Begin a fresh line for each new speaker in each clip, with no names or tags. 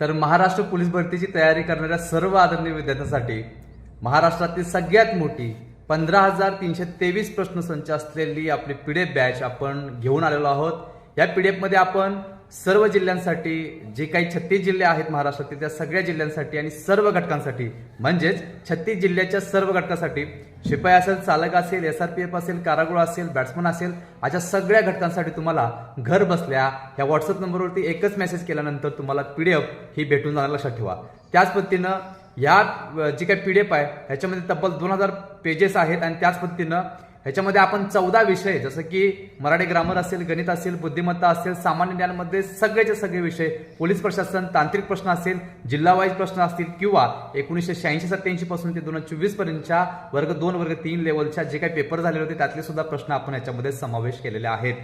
तर महाराष्ट्र पोलीस भरतीची तयारी करणाऱ्या सर्व आदरणीय विद्यार्थ्यांसाठी महाराष्ट्रातील सगळ्यात मोठी 15,323 प्रश्नसंच असलेली आपली पीडीएफ बॅच आपण घेऊन आलेलो आहोत। या पीडीएफ मध्ये आपण सर्व जिल्ह्यांसाठी जे काही 36 जिल्हे आहेत महाराष्ट्रातील त्या सगळ्या जिल्ह्यांसाठी आणि सर्व घटकांसाठी म्हणजेच 36 जिल्ह्याच्या सर्व घटकांसाठी शिपाई असेल, चालक असेल, एसआरपीएफ असेल, कारागृह असेल, बॅट्समन असेल, अशा सगळ्या घटकांसाठी तुम्हाला घर बसल्या या व्हॉट्सअप नंबरवरती एकच मेसेज केल्यानंतर तुम्हाला पीडीएफ ही भेटून जाणार, लक्षात ठेवा। त्याच पद्धतीनं या जी काही पीडीएफ आहे ह्याच्यामध्ये तब्बल 2000 पेजेस आहेत आणि त्याच पद्धतीनं ह्याच्यामध्ये आपण 14 विषय जसं की मराठी ग्रामर असेल, गणित असेल, बुद्धिमत्ता असेल, सामान्य ज्ञानमध्ये सगळेचे सगळे विषय, पोलीस प्रशासन, तांत्रिक प्रश्न असेल, जिल्हा वाईज प्रश्न असतील किंवा 1986-87 पासून ते 2024 पर्यंतच्या वर्ग 2 वर्ग 3 लेवलच्या जे काही पेपर झालेले होते त्यातले सुद्धा प्रश्न आपण याच्यामध्ये समावेश केलेले आहेत।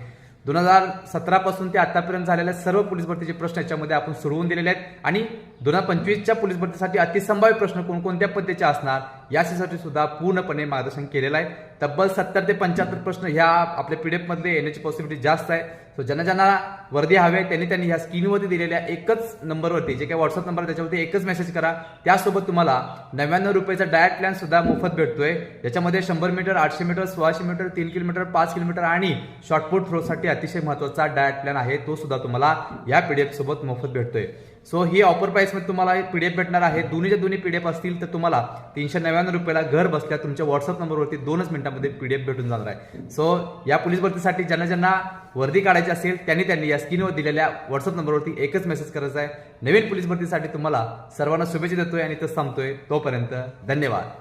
2017 पासून ते आतापर्यंत झालेल्या सर्व पोलीस भरतीचे प्रश्न याच्यामध्ये आपण सोडवून दिलेले आहेत आणि 2025च्या पोलीस भरतीसाठी अतिसंभाव्य प्रश्न कोणकोणत्या पद्धतीचे असणार यासाठी सुद्धा पूर्णपणे मार्गदर्शन केलेलं आहे। तब्बल 70 ते 75 प्रश्न ह्या आपल्या पीडीएफ मध्ये येण्याची पॉसिबिलिटी जास्त आहे। सो ज्यांना वर्दी हवे त्यांनी ह्या स्क्रीनवरती दिलेल्या एकच नंबरवरती जे काही व्हॉट्सअप नंबर त्याच्यावरती एकच मेसेज करा। त्यासोबत तुम्हाला 99 रुपयाचा डायट प्लॅन सुद्धा मोफत भेटतोय। याच्यामध्ये 100 metre, 800 metre, 1600 metre, 3 kilometre, 5 kilometre आणि शॉर्टपुट थ्रोसाठी अतिशय महत्त्वाचा डायट प्लॅन आहे, तो सुद्धा तुम्हाला या पीडीएफ सोबत मोफत भेटतोय। सो ही ऑफर प्राइस मध्ये तुम्हाला पीडीएफ भेटणार आहे। दोन्ही पीडीएफ असतील तर तुम्हाला 399 रुपयाला घर बसल्या तुमच्या व्हॉट्सअप नंबरवरती 2च मिनिटांमध्ये पीडीएफ भेटून जाणार आहे। सो या पोलीस भरतीसाठी ज्यांना वर्दी काढायची असेल त्यांनी या स्क्रीनवर दिलेल्या व्हॉट्सअप नंबरवरती एकच मेसेज करायचा आहे। नवीन पोलीस भरतीसाठी तुम्हाला सर्वांना शुभेच्छा देतोय आणि इथंच थांबतोय। तोपर्यंत धन्यवाद।